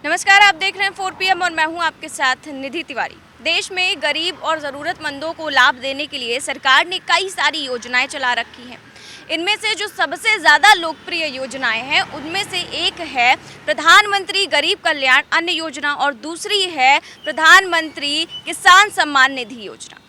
नमस्कार, आप देख रहे हैं 4 PM और मैं हूं आपके साथ निधि तिवारी। देश में गरीब और ज़रूरतमंदों को लाभ देने के लिए सरकार ने कई सारी योजनाएं चला रखी हैं। इनमें से जो सबसे ज़्यादा लोकप्रिय योजनाएं हैं उनमें से एक है प्रधानमंत्री गरीब कल्याण अन्न योजना और दूसरी है प्रधानमंत्री किसान सम्मान निधि योजना।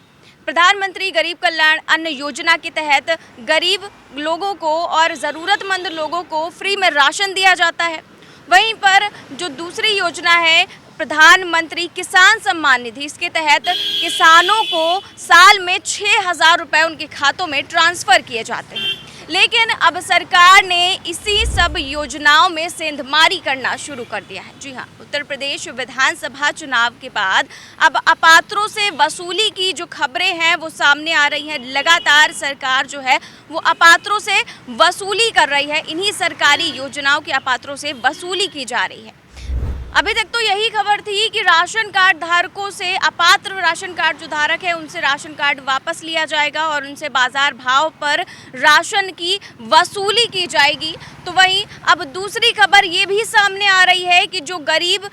प्रधानमंत्री गरीब कल्याण अन्न योजना के तहत गरीब लोगों को और ज़रूरतमंद लोगों को फ्री में राशन दिया जाता है। वहीं पर जो दूसरी योजना है प्रधानमंत्री किसान सम्मान निधि, इसके तहत किसानों को साल में 6,000 रुपये उनके खातों में ट्रांसफ़र किए जाते हैं। लेकिन अब सरकार ने इसी सब योजनाओं में सेंधमारी करना शुरू कर दिया है। जी हाँ, उत्तर प्रदेश विधानसभा चुनाव के बाद अब अपात्रों से वसूली की जो खबरें हैं वो सामने आ रही हैं। लगातार सरकार जो है वो अपात्रों से वसूली कर रही है। इन्हीं सरकारी योजनाओं के अपात्रों से वसूली की जा रही है। अभी तक तो यही खबर थी कि राशन कार्ड धारकों से अपात्र राशन कार्ड जो धारक है उनसे राशन कार्ड वापस लिया जाएगा और उनसे बाजार भाव पर राशन की वसूली की जाएगी। तो वहीं अब दूसरी खबर ये भी सामने आ रही है कि जो गरीब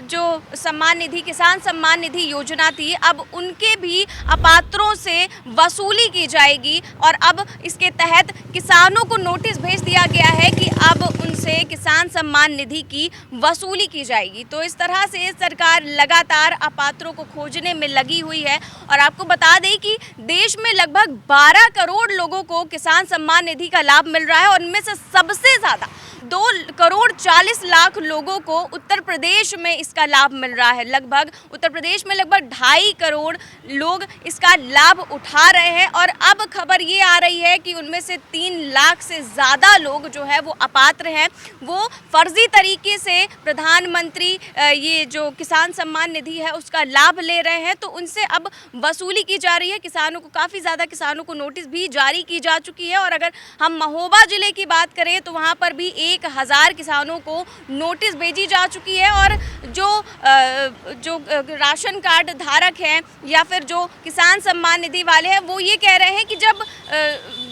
जो सम्मान निधि किसान सम्मान निधि योजना थी, अब उनके भी अपात्रों से वसूली की जाएगी और अब इसके तहत किसानों को नोटिस भेज दिया गया है कि अब उनसे किसान सम्मान निधि की वसूली की जाएगी। तो इस तरह से सरकार लगातार अपात्रों को खोजने में लगी हुई है। और आपको बता दें कि देश में लगभग 12 करोड़ लोगों को किसान सम्मान निधि का लाभ मिल रहा है और उनमें से सबसे ज़्यादा 2,40,00,000 लोगों को उत्तर प्रदेश में इसका लाभ मिल रहा है। लगभग उत्तर प्रदेश में लगभग 2.5 करोड़ लोग इसका लाभ उठा रहे हैं और अब खबर ये आ रही है कि उनमें से 3 लाख से ज़्यादा लोग जो है वो अपात्र हैं, वो फर्जी तरीके से प्रधानमंत्री ये जो किसान सम्मान निधि है उसका लाभ ले रहे हैं। तो उनसे अब वसूली की जा रही है। किसानों को काफ़ी ज़्यादा किसानों को नोटिस भी जारी की जा चुकी है। और अगर हम महोबा ज़िले की बात करें तो वहाँ पर भी 1,000 किसानों को नोटिस भेजी जा चुकी है। और जो राशन कार्ड धारक हैं या फिर जो किसान सम्मान निधि वाले हैं वो ये कह रहे हैं कि जब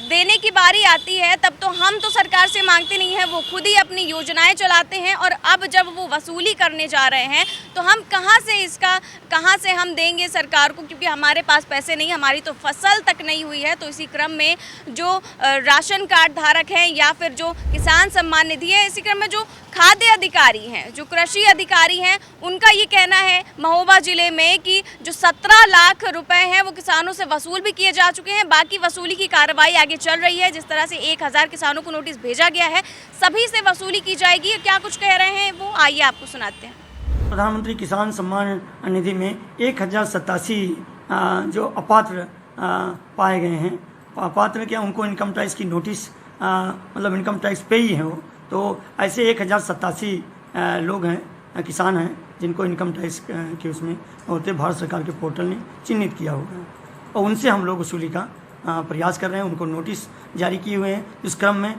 देने की बारी आती है तब तो हम तो सरकार से मांगते नहीं हैं, वो खुद ही अपनी योजनाएं चलाते हैं। और अब जब वो वसूली करने जा रहे हैं तो हम कहाँ से हम देंगे सरकार को, क्योंकि हमारे पास पैसे नहीं, हमारी तो फसल तक नहीं हुई है। तो इसी क्रम में जो राशन कार्ड धारक हैं या फिर जो किसान सम्मान निधि है, इसी क्रम में जो खाद्य अधिकारी हैं, जो कृषि अधिकारी हैं, उनका ये कहना है महोबा ज़िले में कि जो 17 लाख रुपए हैं वो किसानों से वसूल भी किए जा चुके हैं। बाकी वसूली की कार्रवाई आगे चल रही है। जिस तरह से 1,000 किसानों को नोटिस भेजा गया है, सभी से वसूली की जाएगी। क्या कुछ कह रहे हैं वो आइए आपको सुनाते हैं। प्रधानमंत्री किसान सम्मान निधि में 1,087 जो अपात्र पाए गए हैं। अपात्र क्या, उनको इनकम टैक्स की नोटिस मतलब इनकम टैक्स पे ही है वो। तो ऐसे 1,087 लोग हैं, किसान हैं, जिनको इनकम टैक्स के उसमें होते भारत सरकार के पोर्टल ने चिन्हित किया होगा और उनसे हम लोग वसूली का प्रयास कर रहे हैं। उनको नोटिस जारी किए हुए हैं। इस क्रम में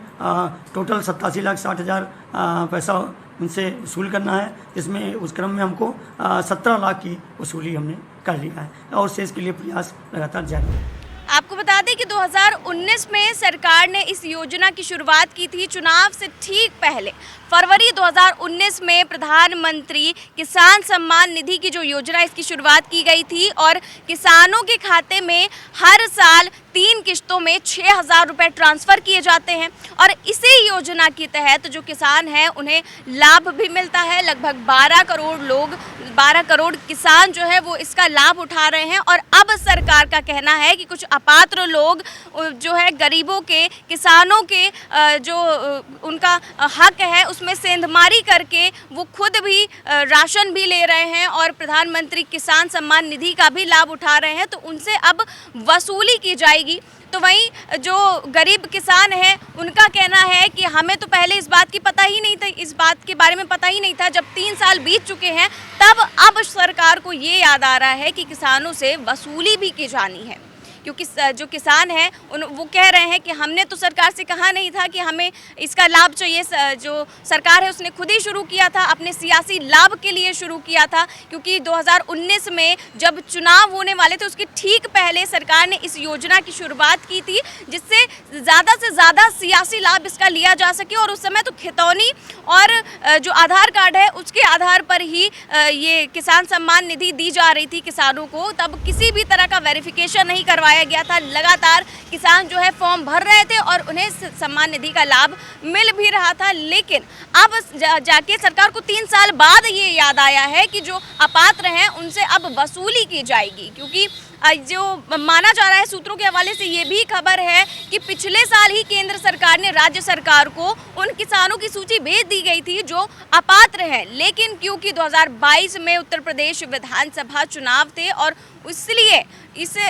टोटल 87,60,000 पैसा उनसे वसूल करना है, जिसमें उस क्रम में हमको 17 लाख की वसूली हमने कर लिया है और शेष के लिए प्रयास लगातार जारी है। आपको बता दें कि 2019 में सरकार ने इस योजना की शुरुआत की थी। चुनाव से ठीक पहले फरवरी 2019 में प्रधानमंत्री किसान सम्मान निधि की जो योजना इसकी शुरुआत की गई थी और किसानों के खाते में हर साल 3 किश्तों में 6,000 रुपये ट्रांसफ़र किए जाते हैं। और इसी योजना के तहत जो किसान हैं उन्हें लाभ भी मिलता है। लगभग 12 करोड़ लोग, 12 करोड़ किसान जो है वो इसका लाभ उठा रहे हैं। और अब सरकार का कहना है कि कुछ अपात्र लोग जो है गरीबों के, किसानों के जो उनका हक है उसमें सेंधमारी करके वो खुद भी राशन भी ले रहे हैं और प्रधानमंत्री किसान सम्मान निधि का भी लाभ उठा रहे हैं। तो उनसे अब वसूली की जाएगी। तो वहीं जो गरीब किसान हैं उनका कहना है कि हमें तो पहले इस बात की पता ही नहीं था, इस बात के बारे में पता ही नहीं था। जब 3 साल बीत चुके हैं तब अब सरकार को ये याद आ रहा है कि किसानों से वसूली भी की जानी है, क्योंकि जो किसान हैं वो कह रहे हैं कि हमने तो सरकार से कहा नहीं था कि हमें इसका लाभ चाहिए। जो सरकार है उसने खुद ही शुरू किया था, अपने सियासी लाभ के लिए शुरू किया था, क्योंकि 2019 में जब चुनाव होने वाले थे उसके ठीक पहले सरकार ने इस योजना की शुरुआत की थी, जिससे ज़्यादा से ज़्यादा सियासी लाभ इसका लिया जा सके। और उस समय तो खितौनी और जो आधार कार्ड है उसके आधार पर ही ये किसान सम्मान निधि दी जा रही थी किसानों को। तब किसी भी तरह का वेरिफिकेशन नहीं करवाया गया था। लगातार किसान जो है फॉर्म भर रहे थे और उन्हें सम्मान निधि का लाभ मिल भी रहा था। लेकिन अब जाके सरकार को 3 साल बाद ये याद आया है कि जो अपात्र हैं उनसे अब वसूली की जाएगी, क्योंकि जो माना जा रहा है सूत्रों के हवाले से ये भी खबर है कि पिछले साल ही केंद्र सरकार ने राज्य सरकार को उन किसानों की सूची भेज दी गई थी जो अपात्र हैं, लेकिन क्योंकि 2022 में उत्तर प्रदेश विधानसभा चुनाव थे और इसलिए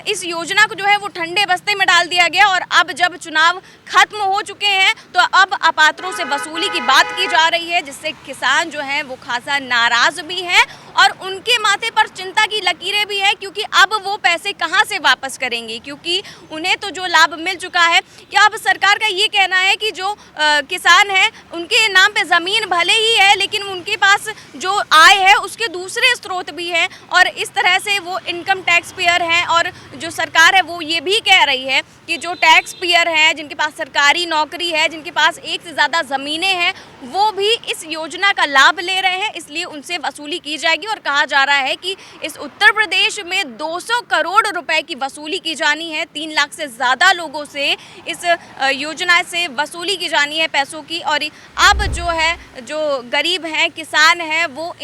इस योजना को जो है वो ठंडे बस्ते में डाल दिया गया। और अब जब चुनाव खत्म हो चुके हैं तो अब अपात्रों से वसूली की बात की जा रही है, जिससे किसान जो हैं वो खासा नाराज भी हैं और उनके माथे पर चिंता की लकीरें भी हैं, क्योंकि अब वो पैसे कहां से वापस करेंगे, क्योंकि उन्हें तो जो लाभ मिल चुका है। क्या अब सरकार का ये कहना है कि जो किसान हैं उनके नाम पे ज़मीन भले ही है लेकिन उनके पास जो आय है उसके दूसरे स्रोत भी हैं और इस तरह से वो इनकम टैक्स पेयर हैं। और जो सरकार है वो ये भी कह रही है कि जो टैक्स पेयर हैं, जिनके पास सरकारी नौकरी है, जिनके पास एक से ज़्यादा ज़मीनें हैं, वो भी इस योजना का लाभ ले रहे हैं, इसलिए उनसे वसूली की जाएगी। और कहा जा रहा है कि इस उत्तर प्रदेश में 200 करोड़ रुपए की वसूली की जानी है। 3 लाख से ज़्यादा लोगों से इस योजना से वसूली की जानी है पैसों की। और अब जो है जो गरीब हैं, किसान हैं, वो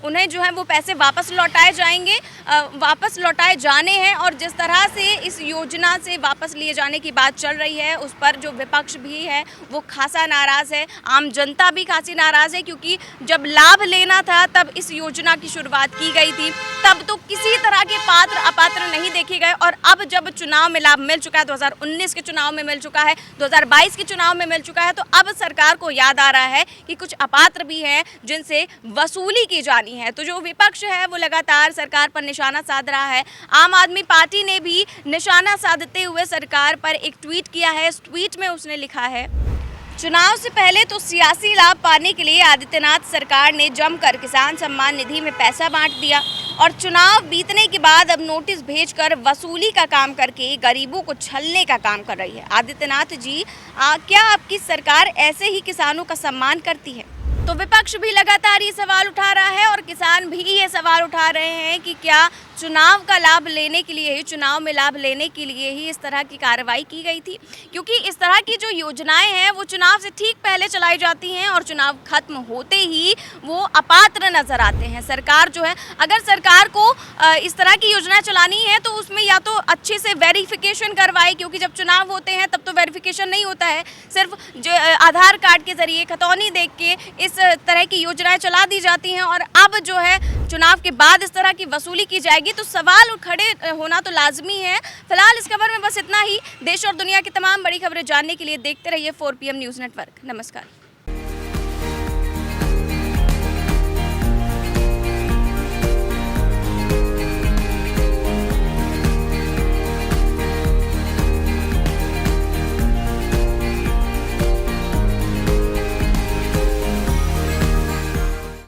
उन्हें जो है वो पैसे वापस लौटाए जाएंगे, वापस लौटाए जाने हैं। और जिस तरह से इस योजना से वापस लिए जाने की बात चल रही है उस पर जो विपक्ष भी है वो खासा नाराज़ है, आम जनता भी खासी नाराज़ है, क्योंकि जब लाभ लेना था तब इस योजना की शुरुआत की गई थी, तब तो किसी तरह के पात्र अपात्र नहीं देखे गए। और अब जब चुनाव में लाभ मिल चुका है, 2019 के चुनाव में मिल चुका है, 2022 के चुनाव में मिल चुका है, तो अब सरकार को याद आ रहा है कि कुछ अपात्र भी हैं जिनसे वसूली की जानी है। तो जो विपक्ष है वो लगातार सरकार पर निशाना साध रहा है। आम आदमी पार्टी ने भी निशाना साधते हुए सरकार पर एक ट्वीट किया है। इस ट्वीट में उसने लिखा है, चुनाव से पहले तो सियासी लाभ पाने के लिए आदित्यनाथ सरकार ने जमकर किसान सम्मान निधि में पैसा बांट दिया और चुनाव बीतने के बाद अब नोटिस भेजकर वसूली का काम करके गरीबों को छलने का काम कर रही है। आदित्यनाथ जी, क्या आपकी सरकार ऐसे ही किसानों का सम्मान करती है? तो विपक्ष भी लगातार ये सवाल उठा रहा है और किसान भी ये सवाल उठा रहे हैं कि क्या चुनाव का लाभ लेने के लिए ही, चुनाव में लाभ लेने के लिए ही इस तरह की कार्रवाई की गई थी, क्योंकि इस तरह की जो योजनाएं हैं वो चुनाव से ठीक पहले चलाई जाती हैं और चुनाव खत्म होते ही वो अपात्र नजर आते हैं। सरकार जो है, अगर सरकार को इस तरह की योजना चलानी है तो उसमें या तो अच्छे से वेरिफिकेशन करवाए, क्योंकि जब चुनाव होते हैं तब तो वेरिफिकेशन नहीं होता है, सिर्फ जो आधार कार्ड के जरिए खतौनी देख के इस तरह की योजनाएं चला दी जाती हैं। और अब जो है चुनाव के बाद इस तरह की वसूली की जाएगी, तो सवाल खड़े होना तो लाजमी है। फिलहाल इस खबर में बस इतना ही। देश और दुनिया की तमाम बड़ी खबरें जानने के लिए देखते रहिए 4 PM न्यूज़ नेटवर्क। नमस्कार।